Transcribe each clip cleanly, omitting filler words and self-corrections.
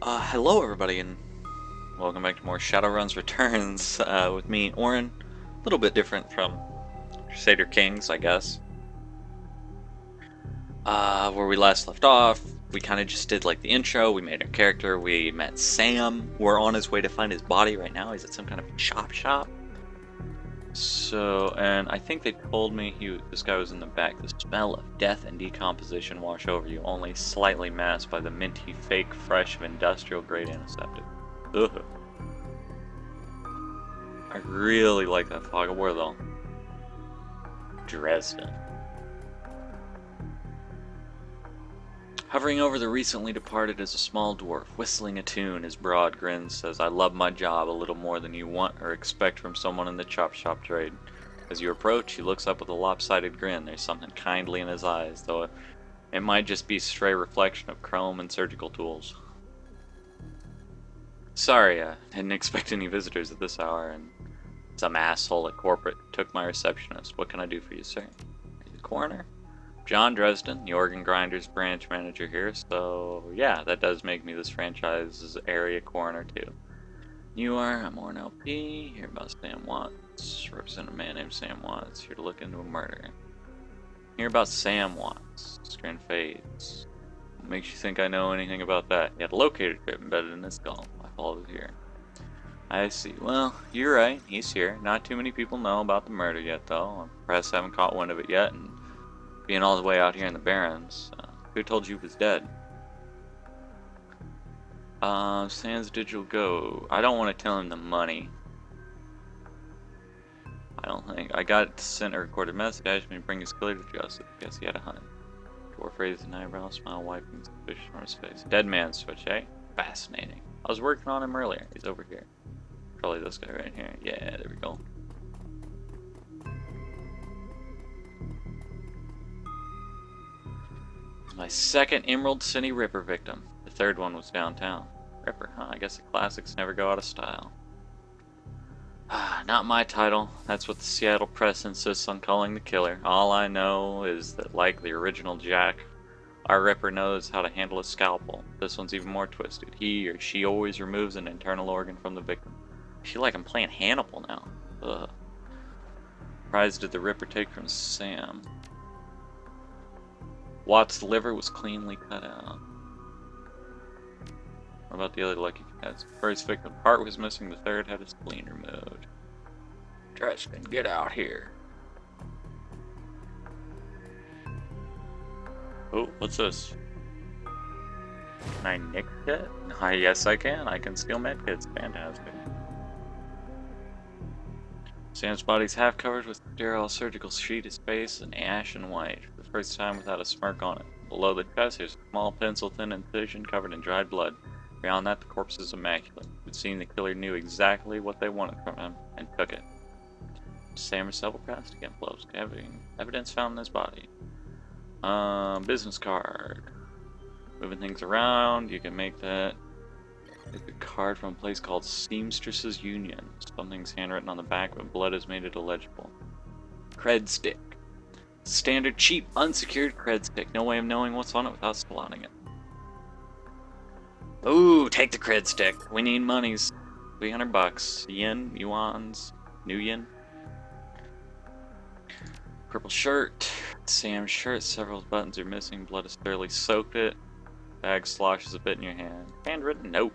Hello everybody, and welcome back to more Shadowrun Returns, with me, Oren. A little bit different from Crusader Kings, I guess. Where we last left off, we kind of just did like the intro, we made our character, we met Sam. We're on his way to find his body right now. He's at some kind of chop shop. So, and I think they told me this guy was in the back. The smell of death and decomposition wash over you, only slightly masked by the minty, fake, fresh of industrial grade antiseptic. Ugh. I really like that fog of war though. Dresden. Hovering over the recently departed is a small dwarf, whistling a tune. His broad grin says, "I love my job a little more than you want or expect from someone in the chop shop trade." As you approach, he looks up with a lopsided grin. There's something kindly in his eyes, though it might just be a stray reflection of chrome and surgical tools. "Sorry, didn't expect any visitors at this hour, and some asshole at corporate took my receptionist. What can I do for you, sir?" "Are you the coroner?" "John Dresden, the organ grinders branch manager here, so yeah, that does make me this franchise's area coroner too." "You are?" "I'm OreinLP, here about Sam Watts. Represent a man named Sam Watts, here to look into a murder." "Hear about Sam Watts." Grin fades. "What makes you think I know anything about that?" "He had a locator chip embedded in his skull. I followed it here." "I see. Well, you're right, he's here. Not too many people know about the murder yet, though. The press haven't caught wind of it yet, and being all the way out here in the Barrens, who told you he was dead?" Sans digital go. I don't want to tell him the money. I don't think. I got sent a recorded message. Asked me to bring his killer to justice. Guess he had a hunt. Dwarf raised an eyebrow, smile wiping suspicion from his face. "Dead man switch, eh? Fascinating. I was working on him earlier. He's over here. Probably this guy right here. Yeah, there we go." My second Emerald City Ripper victim. The third one was downtown. Ripper, huh? I guess the classics never go out of style. Not my title. That's what the Seattle press insists on calling the killer. All I know is that, like the original Jack, our Ripper knows how to handle a scalpel. This one's even more twisted. He or she always removes an internal organ from the victim. I feel like I'm playing Hannibal now. Ugh. Prize did the Ripper take from Sam? Watt's liver was cleanly cut out. What about the other lucky cats? First victim heart was missing, the third had his spleen removed. "Dresden, get out here." Oh, what's this? Can I nick it? Yes I can. I can steal medkits. Fantastic. Sam's body's half covered with a sterile surgical sheet, his face an ashen white, for the first time without a smirk on it. Below the chest, there's a small pencil-thin incision covered in dried blood. Beyond that, the corpse is immaculate. It would seem the killer knew exactly what they wanted from him, and took it. Sam or several plastic envelopes, evidence found in his body. Business card. Moving things around, you can make that. It's a card from a place called Seamstress's Union. Something's handwritten on the back, but blood has made it illegible. Cred stick. Standard, cheap, unsecured cred stick. No way of knowing what's on it without slotting it. Ooh, take the cred stick. We need monies. $300. Yen, yuans, new yen. Purple shirt. Sam's shirt. Several buttons are missing. Blood has thoroughly soaked it. Bag sloshes a bit in your hand. Handwritten note.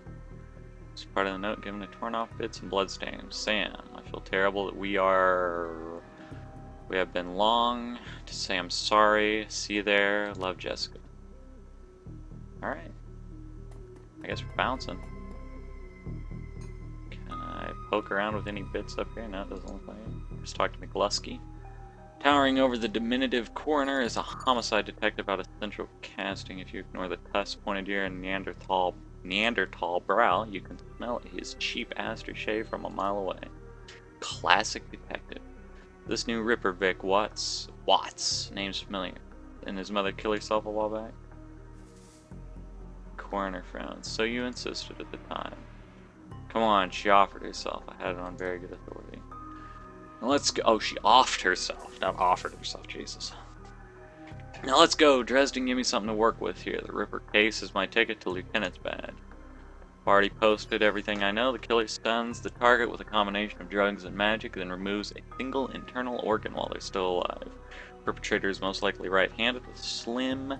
It's part of the note given to torn off bits and bloodstains. "Sam, I feel terrible that we have been long to say I'm sorry. See you there. Love, Jessica." Alright. I guess we're bouncing. Can I poke around with any bits up here? No, it doesn't look like it. Just talk to McLusky. Towering over the diminutive coroner is a homicide detective out of central casting. If you ignore the tusk, pointed ear, and Neanderthal brow, you can smell his cheap aftershave from a mile away. Classic detective. This new Ripper Vic Watts, name's familiar. Didn't his mother kill herself a while back? Coroner frowns. "So you insisted at the time." "Come on, she offered herself. I had it on very good authority." Now let's go. Oh, she offed herself, not offered herself. Jesus. Now let's go. Dresden, give me something to work with here. The Ripper case is my ticket to Lieutenant's badge. I've already posted everything I know. The killer stuns the target with a combination of drugs and magic, then removes a single internal organ while they're still alive. Perpetrator is most likely right-handed with a slim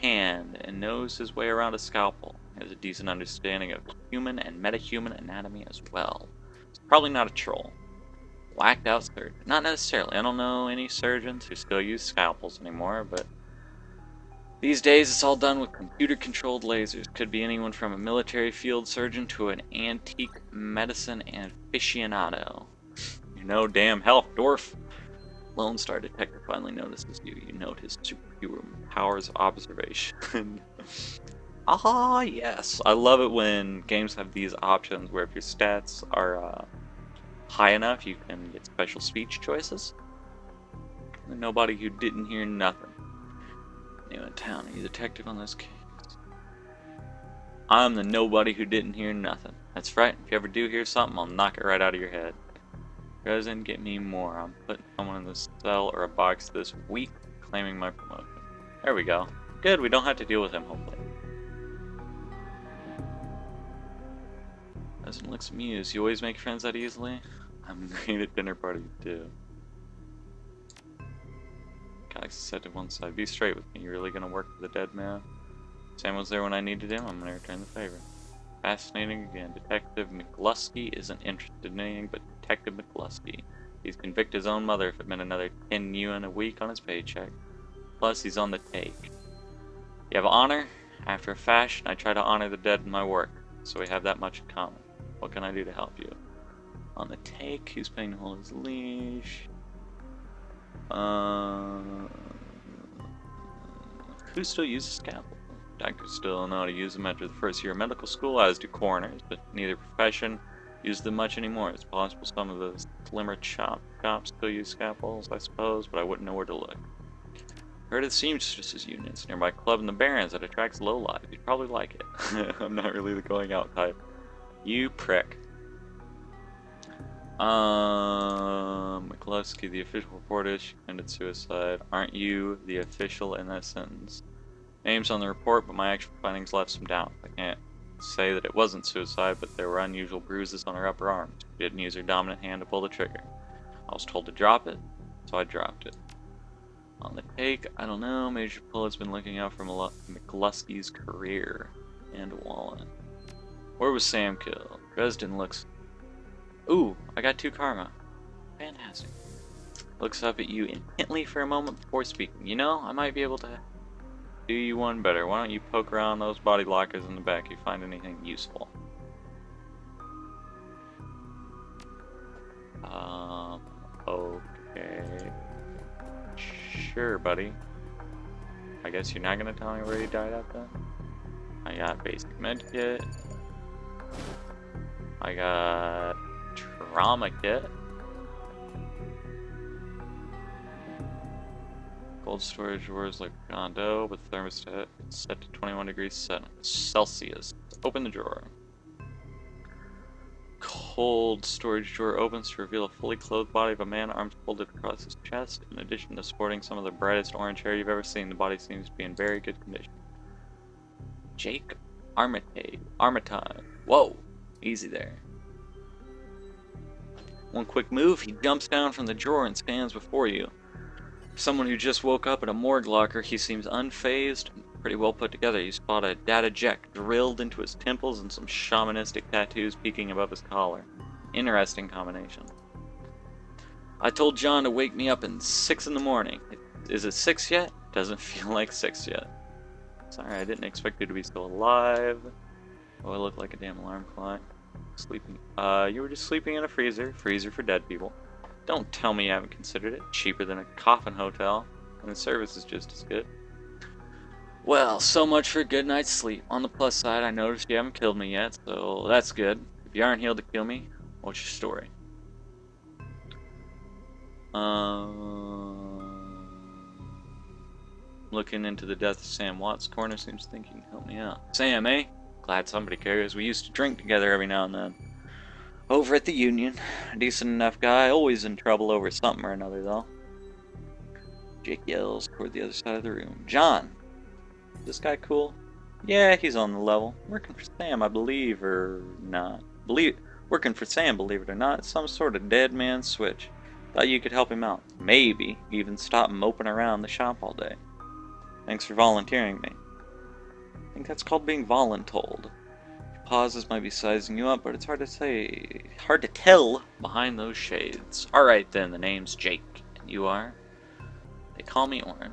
hand and knows his way around a scalpel. He has a decent understanding of human and metahuman anatomy as well. He's probably not a troll. Whacked out surgeon. Not necessarily. I don't know any surgeons who still use scalpels anymore, but these days it's all done with computer-controlled lasers. Could be anyone from a military field surgeon to an antique medicine aficionado. You know damn health, dwarf. Lone Star Detective finally notices you. You note his superhuman powers of observation. Ah, yes. I love it when games have these options where if your stats are high enough, you can get special speech choices. Nobody who didn't hear nothing. New in town. Are you detective on this case? I'm the nobody who didn't hear nothing. That's right. If you ever do hear something, I'll knock it right out of your head. Doesn't get me more. I'm putting someone in the cell or a box this week, claiming my promotion. There we go. Good. We don't have to deal with him, hopefully. Doesn't look amused. You always make friends that easily? I'm great at dinner parties too. Galaxy said to one side, be straight with me. You really gonna work for the dead man? Sam was there when I needed him. I'm gonna return the favor. Fascinating again. Detective McGlusky isn't interested in anything but Detective McGlusky. He's convict his own mother if it meant another 10 yuan a week on his paycheck. Plus, he's on the take. You have honor? After a fashion, I try to honor the dead in my work, so we have that much in common. What can I do to help you? On the take, who's paying to hold his leash? Who still uses scalpel? Doctors still know how to use them after the first year of medical school, as do coroners, but neither profession uses them much anymore. It's possible some of the slimmer shops still use scalpels, I suppose, but I wouldn't know where to look. Heard of the Seamstresses Union's nearby club in the Barrens that attracts lowlife. You'd probably like it. I'm not really the going out type. You prick. McCluskey, the official report is she committed suicide. Aren't you the official in that sentence? Name's on the report, but my actual findings left some doubt. I can't say that it wasn't suicide, but there were unusual bruises on her upper arm. She didn't use her dominant hand to pull the trigger. I was told to drop it, so I dropped it. On the take, I don't know. Major Pullett's been looking out for McCluskey's career and wallet. Where was Sam killed? Dresden looks... Ooh, I got 2 karma. Fantastic. Looks up at you intently for a moment before speaking. You know, I might be able to do you one better. Why don't you poke around those body lockers in the back if you find anything useful? Okay. Sure, buddy. I guess you're not gonna tell me where you died at then? I got basic med kit. I got trauma kit. Cold storage drawers like condo with thermostat set to 21 degrees Celsius. Open the drawer. Cold storage drawer opens to reveal a fully clothed body of a man, arms folded across his chest. In addition to sporting some of the brightest orange hair you've ever seen, the body seems to be in very good condition. Jake Armitage. Whoa! Easy there. One quick move, he jumps down from the drawer and stands before you. For someone who just woke up at a morgue locker, he seems unfazed and pretty well put together. You spot a data jack drilled into his temples and some shamanistic tattoos peeking above his collar. Interesting combination. I told John to wake me up at 6 in the morning. Is it 6 yet? Doesn't feel like 6 yet. Sorry, I didn't expect you to be still alive. Oh, I look like a damn alarm clock. Sleeping. You were just sleeping in a freezer. Freezer for dead people. Don't tell me you haven't considered it. Cheaper than a coffin hotel. And the service is just as good. Well, so much for a good night's sleep. On the plus side, I noticed you haven't killed me yet, so that's good. If you aren't healed to kill me, what's your story? Looking into the death of Sam Watts, Corner seems thinking, help me out. Sam, eh? Glad somebody cares. We used to drink together every now and then. Over at the Union. A decent enough guy, always in trouble over something or another, though. Jake yells toward the other side of the room. John! Is this guy cool? Yeah, he's on the level. Working for Sam, I believe, or not. Working for Sam, believe it or not. Some sort of dead man switch. Thought you could help him out. Maybe even stop moping around the shop all day. Thanks for volunteering me. I think that's called being voluntold. Pauses might be sizing you up, but it's hard to say. Hard to tell behind those shades. Alright then, the name's Jake. And you are? They call me Oren.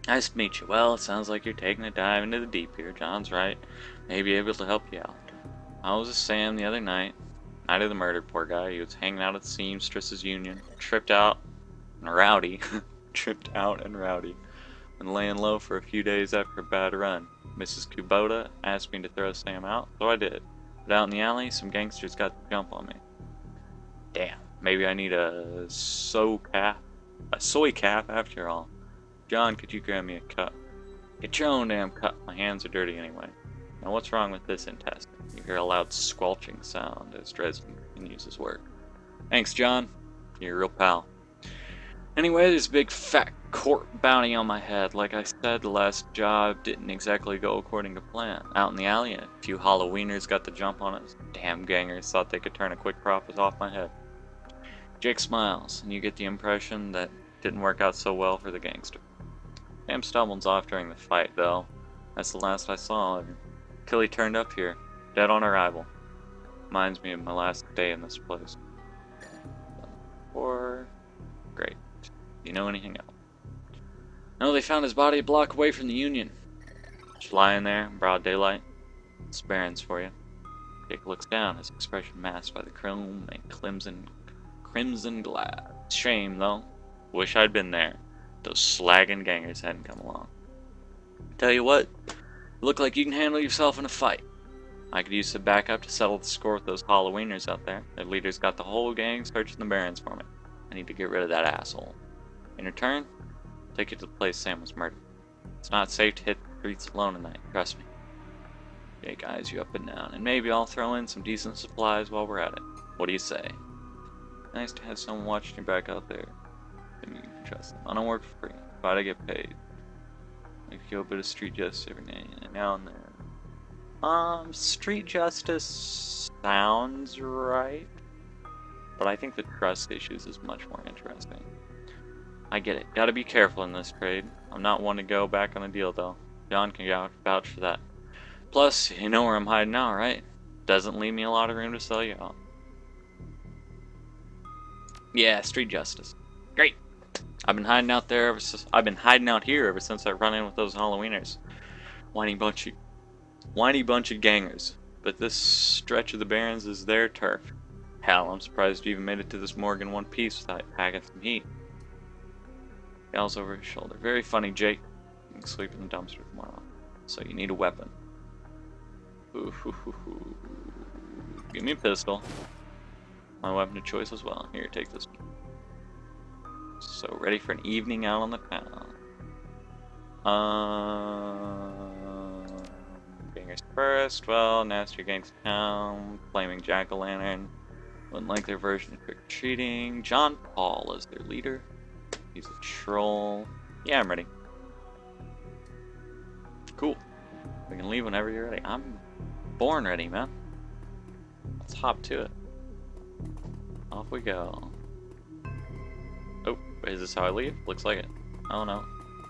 Nice to meet you. Well, it sounds like you're taking a dive into the deep here. John's right. May be able to help you out. I was with Sam the other night. Night of the murder, poor guy. He was hanging out at the seamstresses union. Tripped out and rowdy. Tripped out and rowdy. Been laying low for a few days after a bad run. Mrs. Kubota asked me to throw Sam out, so I did. But out in the alley, some gangsters got the jump on me. Damn, maybe I need a soy calf after all. John, could you grab me a cup? Get your own damn cup. My hands are dirty anyway. Now what's wrong with this intestine? You hear a loud squelching sound as Dresden continues his work. Thanks, John. You're a real pal. Anyway, there's a big fat court bounty on my head. Like I said, the last job didn't exactly go according to plan. Out in the alley, a few Halloweeners got the jump on us. Damn gangers thought they could turn a quick profit off my head. Jake smiles, and you get the impression that it didn't work out so well for the gangster. Sam stumbles off during the fight, though. That's the last I saw of him. Till he turned up here, dead on arrival. Reminds me of my last day in this place. Or... great. Do you know anything else? No, they found his body a block away from the Union. Just lying there in broad daylight. It's Barons for you. Jake looks down, his expression masked by the chrome and crimson glass. Shame, though. Wish I'd been there. Those slagging gangers hadn't come along. Tell you what, you look like you can handle yourself in a fight. I could use some backup to settle the score with those Halloweeners out there. Their leader's got the whole gang searching the Barons for me. I need to get rid of that asshole. In return, I'll take you to the place Sam was murdered. It's not safe to hit the streets alone tonight, trust me. Jake eyes you up and down, and maybe I'll throw in some decent supplies while we're at it. What do you say? Nice to have someone watching your back out there. And you can trust them. I don't work for free, but I get paid. I feel a bit of street justice every now and then. Street justice sounds right, but I think the trust issues is much more interesting. I get it. Gotta be careful in this trade. I'm not one to go back on a deal, though. John can vouch for that. Plus, you know where I'm hiding now, right? Doesn't leave me a lot of room to sell you out. Yeah, street justice. Great. I've been hiding out here ever since I run in with those Halloweeners. Whiny bunch of gangers. But this stretch of the Barons is their turf. Hell, I'm surprised you even made it to this morgue in one piece without packing some heat. Yells over his shoulder. Very funny, Jake. You can sleep in the dumpster tomorrow. So you need a weapon. Ooh, hoo, hoo, hoo. Give me a pistol. My weapon of choice as well. Here, take this one. So, ready for an evening out on the town. Gangers first. Well, nasty gangs town. Flaming jack-o'-lantern. Wouldn't like their version of trick-or-treating. John Paul is their leader. He's a troll. Yeah, I'm ready. Cool. We can leave whenever you're ready. I'm born ready, man. Let's hop to it. Off we go. Oh, is this how I leave? Looks like it. Oh no.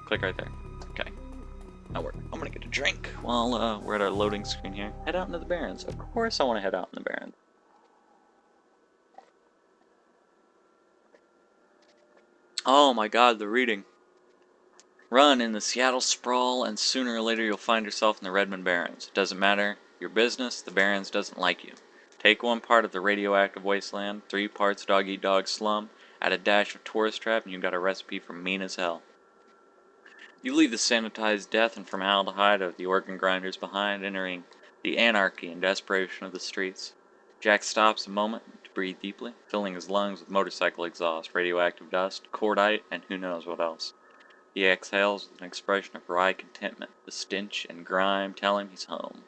Click right there. Okay. Now I'm gonna get a drink while we're at our loading screen here. Head out into the Barrens. Of course I want to head out in the Barrens. Oh my god, the reading. Run in the Seattle sprawl, and sooner or later you'll find yourself in the Redmond Barrens. It doesn't matter your business, the Barrens doesn't like you. Take 1 part of the radioactive wasteland, 3 parts dog-eat-dog slum, add a dash of tourist trap, and you've got a recipe for mean as hell. You leave the sanitized death and formaldehyde of the organ grinders behind, entering the anarchy and desperation of the streets. Jack stops a moment to breathe deeply, filling his lungs with motorcycle exhaust, radioactive dust, cordite, and who knows what else. He exhales with an expression of wry contentment, the stench and grime tell him he's home.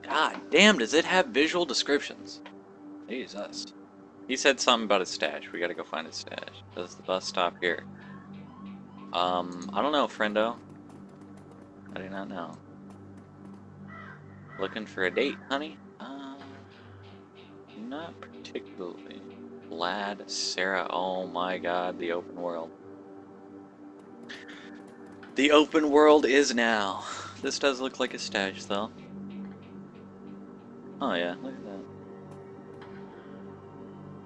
God damn, does it have visual descriptions? Jesus. He said something about his stash. We gotta go find his stash. Does the bus stop here? I don't know, friendo. I do not know. Looking for a date, honey? Not particularly. Vlad, Sarah, oh my god, the open world. The open world is now. This does look like a stash, though. Oh yeah, look at that.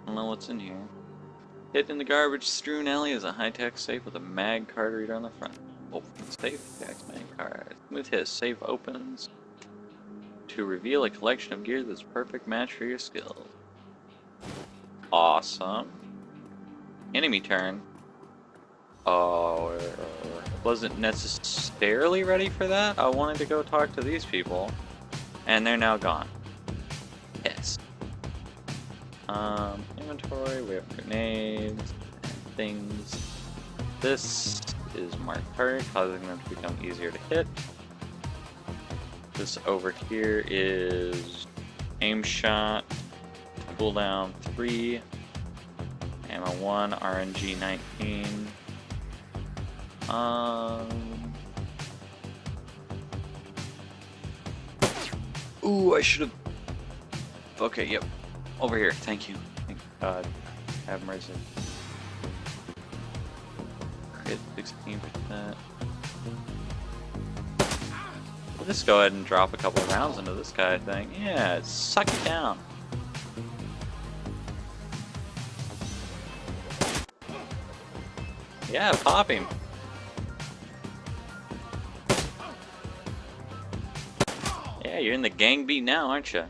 I don't know what's in here. Hidden in the garbage strewn alley is a high-tech safe with a mag card reader on the front. Open safe, Jack's mag card. Smooth hit, safe opens to reveal a collection of gear that's a perfect match for your skills. Awesome. Enemy turn. Oh, wasn't necessarily ready for that. I wanted to go talk to these people, and they're now gone. Yes. Inventory, we have grenades, and things. This is marked target, causing them to become easier to hit. This over here is aim shot, cooldown 3, ammo 1, RNG 19. Ooh, I should have. Okay, yep. Over here, thank you. Thank God. Have mercy. Crit 16%. Let's go ahead and drop a couple of rounds into this guy thing. Yeah, suck it down. Yeah, pop him. Yeah, you're in the gang beat now, aren't you?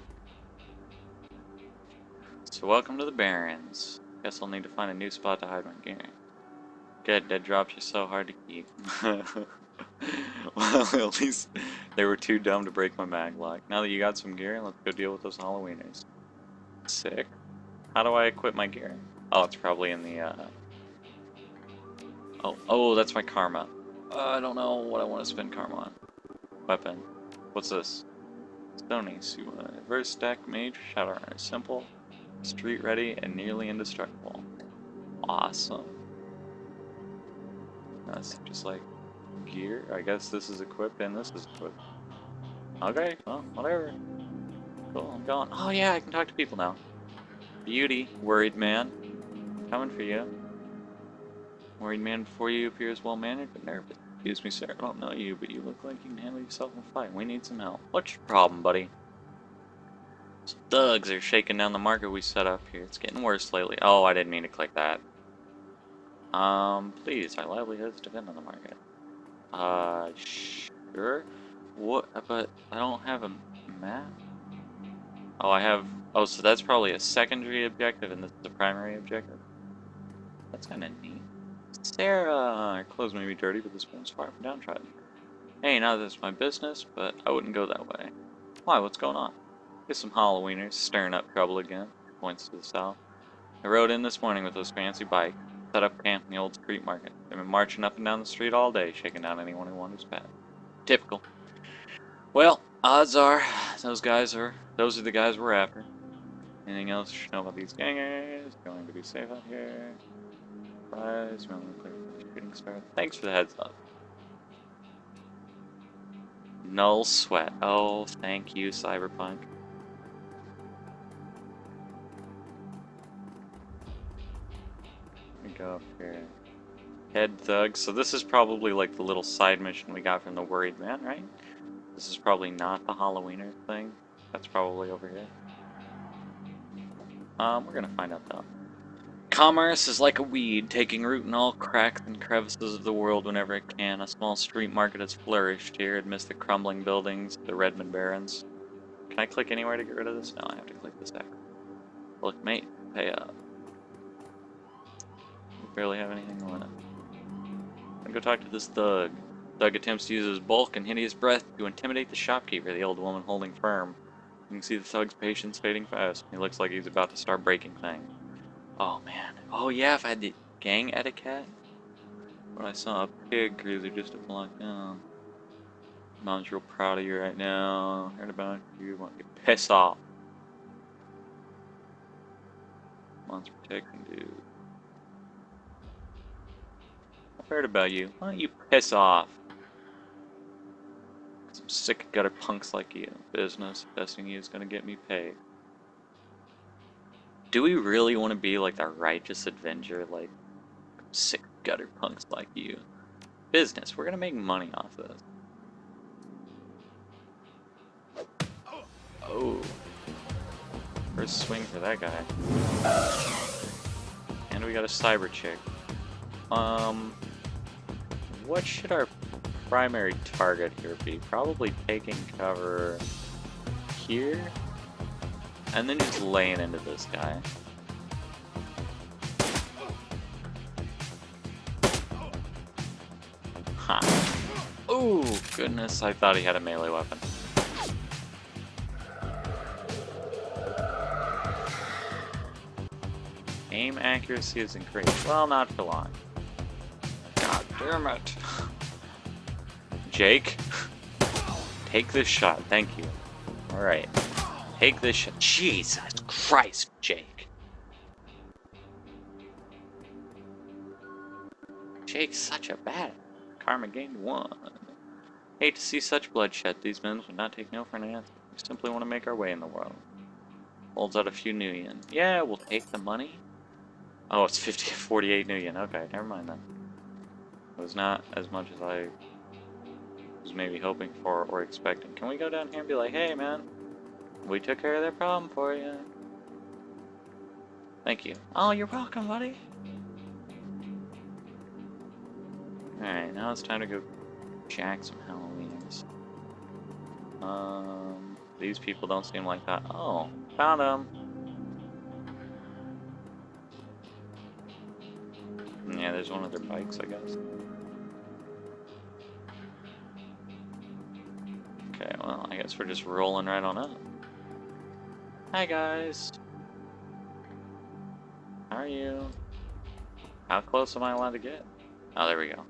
So welcome to the Barrens. Guess I'll need to find a new spot to hide my gear. Good, dead drops are so hard to keep. Well, at least they were too dumb to break my mag lock. Now that you got some gear, let's go deal with those Halloweeners. Sick. How do I equip my gear? Oh, it's probably in the, Oh, that's my karma. I don't know what I want to spend karma on. Weapon. What's this? Stony. Reverse stack mage Shadowrun. Simple, street ready, and nearly indestructible. Awesome. That's just like gear. I guess this is equipped and this is equipped. Okay, well, whatever. Cool, I'm going. Oh yeah, I can talk to people now. Beauty, worried man. Coming for you. Worried man before you appears well-mannered but nervous. Excuse me, sir, I don't know you, but you look like you can handle yourself in a fight. We need some help. What's your problem, buddy? Some thugs are shaking down the market we set up here. It's getting worse lately. Oh, I didn't mean to click that. Please, our livelihoods depend on the market. Sure. What? But I don't have a map. Oh, I have. Oh, so that's probably a secondary objective, and this is the primary objective. That's kind of neat. Sarah, our clothes may be dirty, but this one's far from downtrodden. Hey, now that's my business, but I wouldn't go that way. Why? What's going on? There's some Halloweeners stirring up trouble again. Points to the south. I rode in this morning with those fancy bikes. Set up camp in the old street market. They've been marching up and down the street all day, shaking down anyone who wanders past. Typical. Well, odds are those are the guys we're after. Anything else you should know about these gangers? Going to be safe out here. Surprise, shooting star. Thanks for the heads up. Null sweat. Oh, thank you, Cyberpunk. Go up here. Head thug. So this is probably like the little side mission we got from the worried man, right? This is probably not the Halloweener thing. That's probably over here. We're gonna find out though. Commerce is like a weed, taking root in all cracks and crevices of the world whenever it can. A small street market has flourished here amidst the crumbling buildings, the Redmond Barrens. Can I click anywhere to get rid of this? No, I have to click this X. Look, mate, pay up. Barely have anything left. I'm gonna go talk to this thug. Thug attempts to use his bulk and hideous breath to intimidate the shopkeeper, the old woman holding firm. You can see the thug's patience fading fast. He looks like he's about to start breaking things. Oh man. Oh yeah, if I had the gang etiquette. When I saw a pig cruiser just a block down. Mom's real proud of you right now. Heard about you. Want to piss off. monster protecting dude. I've heard about you. Why don't you piss off? Some sick gutter punks like you. Business, testing you is gonna get me paid. Do we really want to be like the righteous avenger, like sick gutter punks like you? Business, we're gonna make money off this. Oh. First swing for that guy. And we got a cyber chick. What should our primary target here be? Probably taking cover here, and then just laying into this guy. Huh. Oh, goodness, I thought he had a melee weapon. Aim accuracy is increased. Well, not for long. God damn it. Jake, take this shot. Thank you. Alright. Take this shot. Jesus Christ, Jake. Jake's such a bad. Karma gained 1. Hate to see such bloodshed. These men would not take no for an answer. We simply want to make our way in the world. Holds out a few new yen. Yeah, we'll take the money. Oh, it's 48 new yen. Okay, never mind then. It was not as much as I was maybe hoping for or expecting. Can we go down here and be like, hey man, we took care of their problem for you. Thank you. Oh, you're welcome, buddy. Alright, now it's time to go jack some Halloweens. These people don't seem like that. Oh, found them. Yeah, there's one of their bikes, I guess. Okay, well, I guess we're just rolling right on up. Hi, guys. How are you? How close am I allowed to get? Oh, there we go.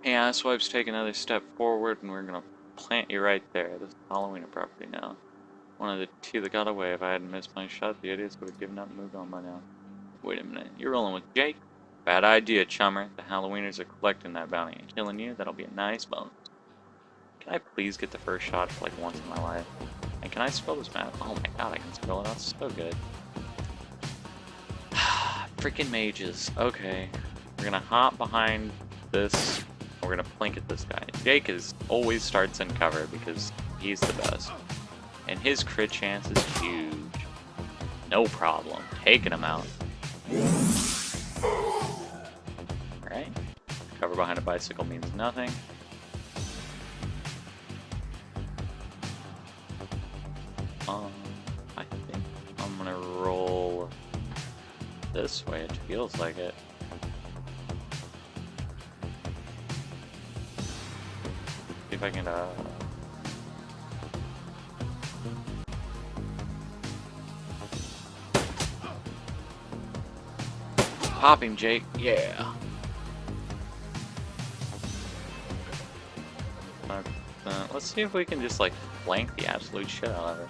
Hey, Asswipe's take another step forward, and we're gonna plant you right there. This is Halloween property now. One of the two that got away. If I hadn't missed my shot, the idiots would have given up and moved on by now. Wait a minute. You're rolling with Jake? Bad idea, chummer. The Halloweeners are collecting that bounty and killing you. That'll be a nice bonus. Can I please get the first shot for like once in my life? And can I scroll this map? Oh my god, I can scroll it. That's so good. Freaking mages. Okay. We're gonna hop behind this. We're gonna plink at this guy. Jake always starts in cover because he's the best. And his crit chance is huge. No problem. Taking him out. Alright. Cover behind a bicycle means nothing. I think I'm gonna roll this way. It feels like it. See if I can, pop him, Jake. Yeah. Let's see if we can just, like, flank the absolute shit out of her.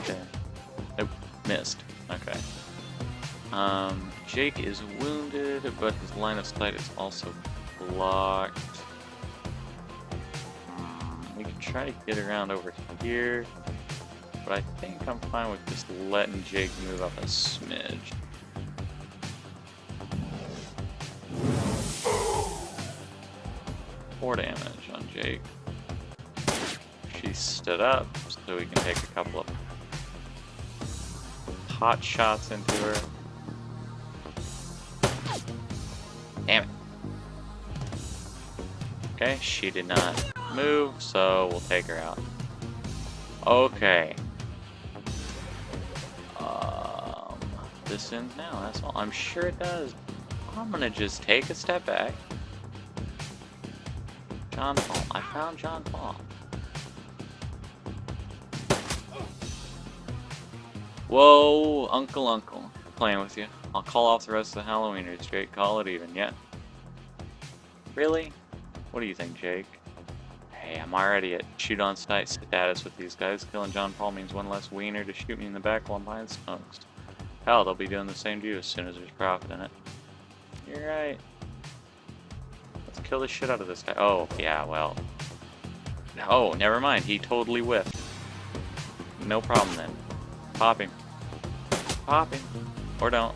Okay. Nope. Missed. Okay. Jake is wounded, but his line of sight is also blocked. We can try to get around over here, but I think I'm fine with just letting Jake move up a smidge. Four damage on Jake. She stood up, so we can take a couple of hot shots into her. Damn it. Okay, she did not move, so we'll take her out. Okay. This ends now, that's all. I'm sure it does. I'm gonna just take a step back. John Paul. I found John Paul. Whoa, Uncle. Playing with you. I'll call off the rest of the Halloweeners, Jake. Call it even, yeah? Really? What do you think, Jake? Hey, I'm already at shoot on sight status with these guys. Killing John Paul means one less wiener to shoot me in the back while I'm behind smokes. Hell, they'll be doing the same to you as soon as there's profit in it. You're right. Let's kill the shit out of this guy. Oh, yeah, well. Oh, never mind. He totally whiffed. No problem then. Pop him. Pop him. Or don't.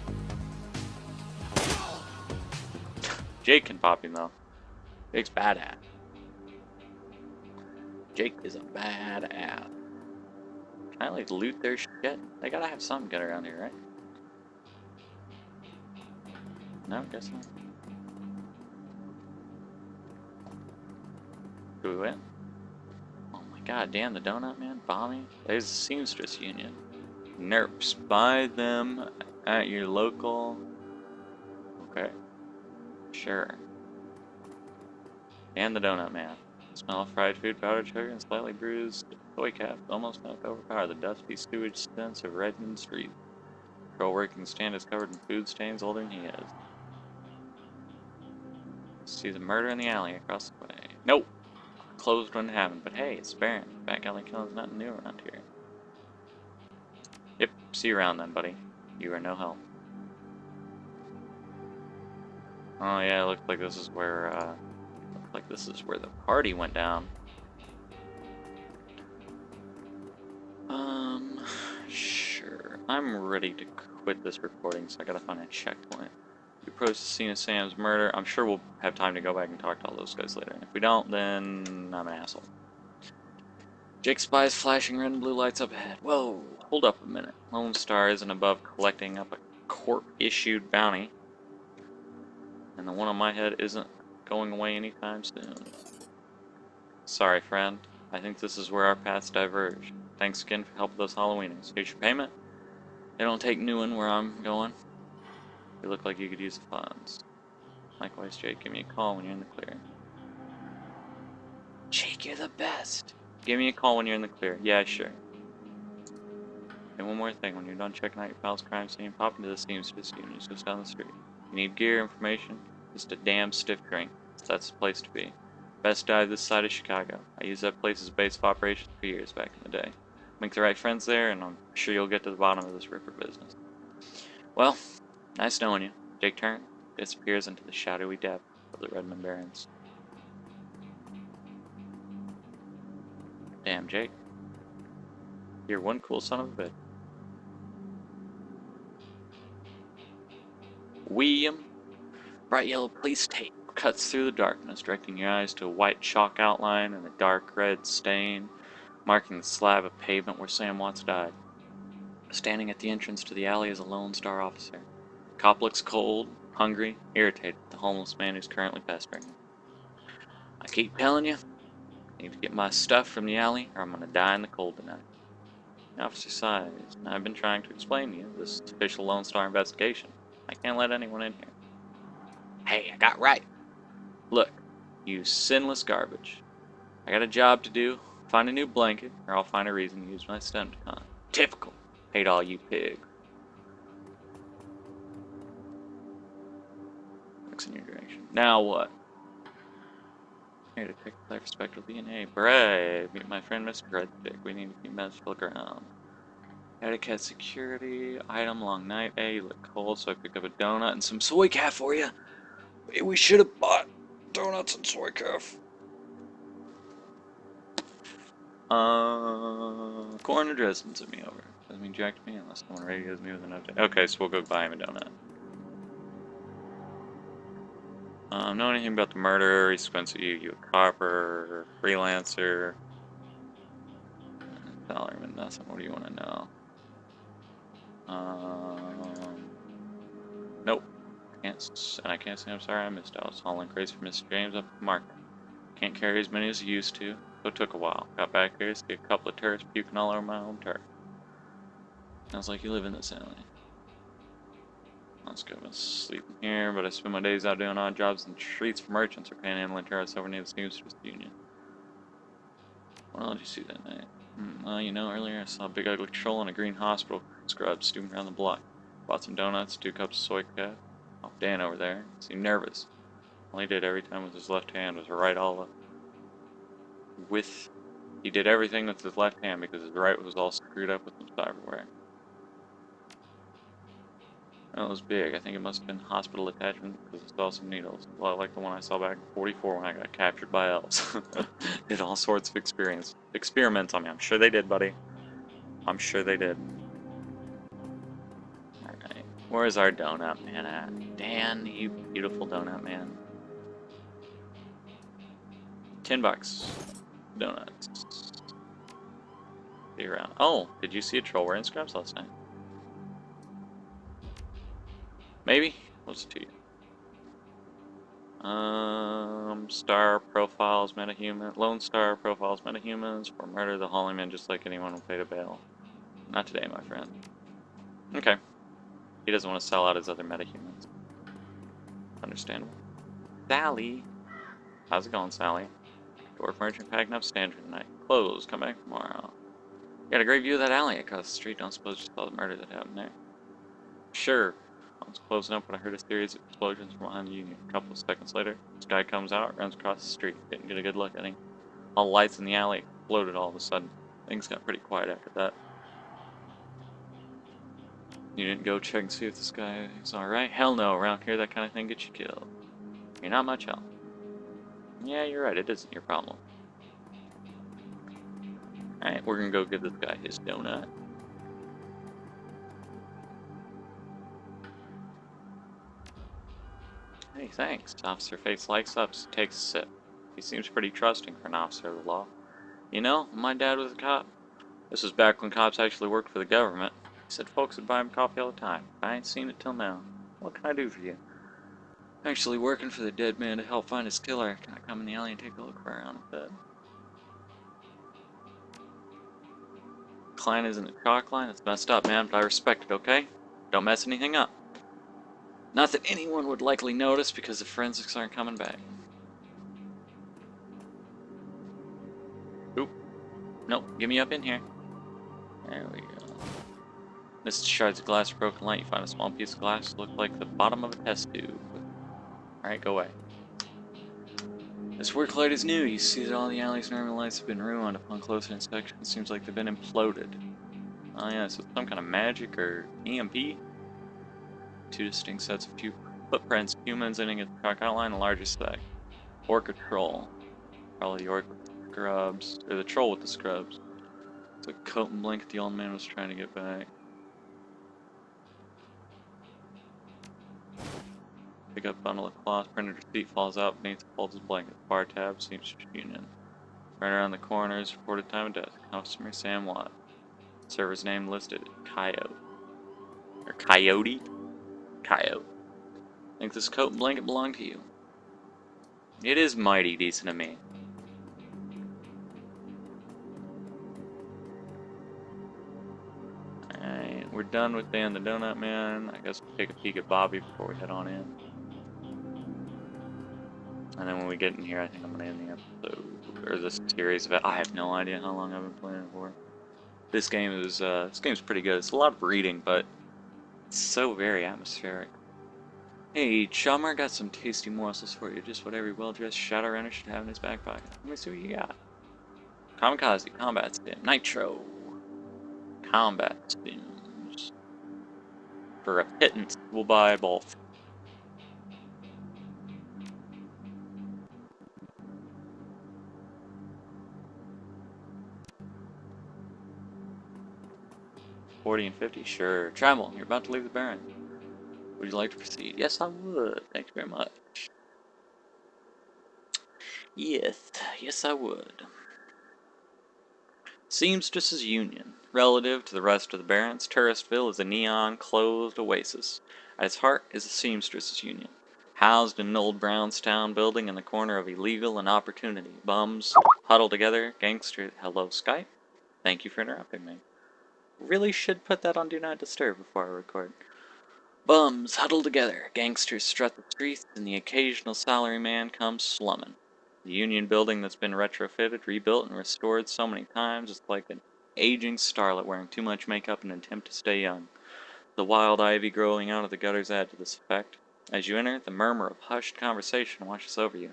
Jake can pop him though. Jake's badass. Jake is a badass. Can I like loot their shit? They gotta have something good around here, right? No, guess not. Do we win? Oh my god, damn, the donut man, bombing. There's the seamstress union. Nerps, buy them at your local. Okay. Sure. And the donut man. Smell of fried food, powdered sugar, and slightly bruised toy cap almost enough to overpower the dusty sewage stench of Redmond Street. Patrol working stand is covered in food stains older than he is. See the murder in the alley across the way. Nope! Closed when it happened, but hey, it's Baron. Back alley killing's nothing new around here. Yep, see you around then, buddy. You are no help. Oh yeah, it looks like this is where the party went down. Sure. I'm ready to quit this recording, so I gotta find a checkpoint. We approach the scene of Sam's murder. I'm sure we'll have time to go back and talk to all those guys later. If we don't, then I'm an asshole. Jake spies flashing red and blue lights up ahead. Whoa, hold up a minute. Lone Star isn't above collecting up a court-issued bounty. And the one on my head isn't going away anytime soon. Sorry, friend. I think this is where our paths diverge. Thanks again for helping those Halloweeners. Here's your payment. They don't take new one where I'm going. You look like you could use the funds. Likewise, Jake, give me a call when you're in the clear. Jake, you're the best. Give me a call when you're in the clear. Yeah, sure. And one more thing, when you're done checking out your pal's crime scene, pop into the seamstress union just down the street. You need gear, information, just a damn stiff drink. That's the place to be. Best dive this side of Chicago. I used that place as a base of operations for years back in the day. Make the right friends there, and I'm sure you'll get to the bottom of this ripper business. Well, nice knowing you. Jake Turn disappears into the shadowy depth of the Redmond Barrens. Damn, Jake. You're one cool son of a bitch. William. Bright yellow police tape cuts through the darkness, directing your eyes to a white chalk outline and a dark red stain, marking the slab of pavement where Sam Watts died. Standing at the entrance to the alley is a Lone Star officer. The cop looks cold, hungry, irritated with the homeless man who's currently pestering him. I keep telling you, I need to get my stuff from the alley or I'm gonna die in the cold tonight. The officer sighs. I've been trying to explain to you this official Lone Star investigation. I can't let anyone in here. Hey, I got right. Look, you sinless garbage. I got a job to do. Find a new blanket, or I'll find a reason to use my Stemticon. Typical. Hate all you pigs. Looks in your direction. Now what? Here to pick life respectable DNA. Brave. Meet my friend Mr. Redstick. We need to keep magical ground. Etiquette security. Item long night. Hey, you look cold, so I picked up a donut and some soy calf for you. We should have bought donuts and soy calf. Coroner Dresden sent me over. Doesn't mean jack to me unless someone radios me with an update. Okay, so we'll go buy him a donut. Know anything about the murder? He's Spencer, you a copper, freelancer, Dollarman, nothing. What do you want to know? Nope. I can't say I'm sorry I missed out. I was hauling crates for Mr. James up at the market. Can't carry as many as I used to, so it took a while. Got back here, see a couple of tourists puking all over my home turf. Sounds like you live in this alley. Let's go to sleep in here, but I spend my days out doing odd jobs in the streets for merchants or panhandling tourists over near the Seamstress Union. What all did you see that night? Well, you know, earlier I saw a big ugly troll in a green hospital scrub stooping around the block. Bought some donuts, 2 cups of soy calf. Off Dan over there. Seemed nervous. All he did every time with his left hand was write all up. He did everything with his left hand because his right was all screwed up with some cyberware. That was big. I think it must have been hospital attachment because I saw some needles. A lot like the one I saw back in 44 when I got captured by elves. Did all sorts of experiments on me. I'm sure they did, buddy. I'm sure they did. Alright. Where's our donut man at? Dan, you beautiful donut man. $10. Donuts. Be around. Oh, did you see a troll wearing scrubs last night? Maybe? What's it to you? Star profiles metahuman. Lone Star profiles metahumans for murder the Holleyman just like anyone will pay to bail. Not today, my friend. Okay. He doesn't want to sell out his other metahumans. Understandable. Sally! How's it going, Sally? Dwarf merchant packing up standard tonight. Closed. Come back tomorrow. You got a great view of that alley across the street. Don't suppose you saw the murder that happened there. Sure. I was closing up when I heard a series of explosions from behind the Union. A couple of seconds later, this guy comes out, runs across the street. Didn't get a good look at him. All the lights in the alley exploded all of a sudden. Things got pretty quiet after that. You didn't go check and see if this guy is alright? Hell no, around here that kind of thing gets you killed. You're not much help. Yeah, you're right, it isn't your problem. Alright, we're gonna go give this guy his donut. Hey, thanks. Officer face lights up, takes a sip. He seems pretty trusting for an officer of the law. You know, my dad was a cop. This was back when cops actually worked for the government. He said folks would buy him coffee all the time. I ain't seen it till now. What can I do for you? Actually working for the dead man to help find his killer. Can I come in the alley and take a look around a bit? Client isn't a chalk line. That's messed up, man, but I respect it, okay? Don't mess anything up. Not that anyone would likely notice because the forensics aren't coming back. Oop. Nope, get me up in here. There we go. Missed shards of glass, broken light. You find a small piece of glass that looked like the bottom of a test tube. Alright, go away. This work light is new. You see that all the alley's normal lights have been ruined. Upon closer inspection, it seems like they've been imploded. Oh yeah, so some kind of magic or EMP? Two distinct sets of footprints, humans ending at the chalk outline, the largest speck. Orc or troll. Probably the orc with the scrubs, or the troll with the scrubs. It's a coat and blanket the old man was trying to get back. Pick up bundle of cloth, printed receipt falls out beneath, folds his blanket. Bar tab, Seamstress Union. Right around the corner is reported time of death. Customer Sam Watt. Server's name listed, Coyote. Or Coyote? Coyote. Think this coat and blanket belong to you? It is mighty decent of me. Alright, we're done with Dan the Donut Man. I guess we'll take a peek at Bobby before we head on in. And then when we get in here, I think I'm gonna end the episode, or this series of it. I have no idea how long I've been playing it for. This game's pretty good. It's a lot of reading, but it's so very atmospheric. Hey, Chummer, got some tasty morsels for you. Just what every well-dressed Shadowrunner should have in his back pocket. Let me see what you got. Kamikaze, combat stim, nitro, combat stims. For a pittance, we'll buy both. $40 and $50, sure. Travel, you're about to leave the Baron. Would you like to proceed? Yes, I would. Thank you very much. Yes, I would. Seamstress's Union. Relative to the rest of the Barrens, Touristville is a neon, closed oasis. At its heart is the Seamstress's Union. Housed in an old brownstone building in the corner of illegal and opportunity. Bums huddle together. Gangster. Hello, Skype. Thank you for interrupting me. Really should put that on Do Not Disturb before I record. Bums huddle together. Gangsters strut the streets, and the occasional salaryman comes slumming. The Union building that's been retrofitted, rebuilt, and restored so many times is like an aging starlet wearing too much makeup in an attempt to stay young. The wild ivy growing out of the gutters add to this effect. As you enter, the murmur of hushed conversation washes over you.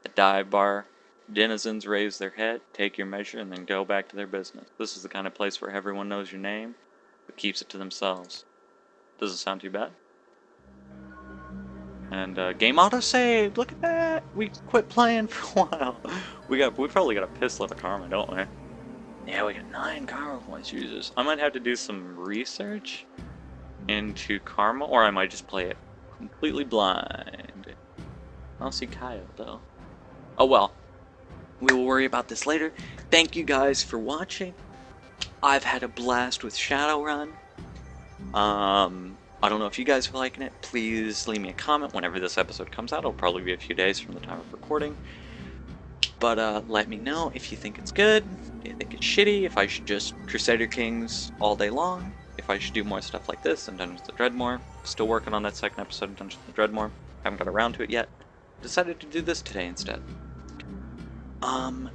The dive bar denizens raise their head, take your measure, and then go back to their business. This is the kind of place where everyone knows your name, but keeps it to themselves. Doesn't sound too bad. And game autosave. Look at that. We quit playing for a while. We probably got a piss load of karma, don't we? Yeah, we got 9 karma points. Jesus. I might have to do some research into karma, or I might just play it completely blind. I don't see Kyle though. Oh well. We will worry about this later. Thank you guys for watching. I've had a blast with Shadowrun. I don't know if you guys are liking it. Please leave me a comment whenever this episode comes out. It'll probably be a few days from the time of recording. But let me know if you think it's good, if you think it's shitty, if I should just Crusader Kings all day long, if I should do more stuff like this and Dungeons of Dreadmore. Still working on that second episode of Dungeons of Dreadmore. Haven't got around to it yet. Decided to do this today instead.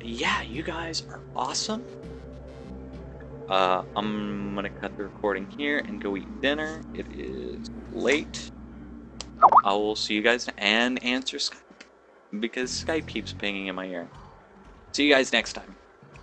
Yeah, you guys are awesome. I'm gonna cut the recording here and go eat dinner. It is late. I will see you guys and answer Skype because Skype keeps pinging in my ear. See you guys next time.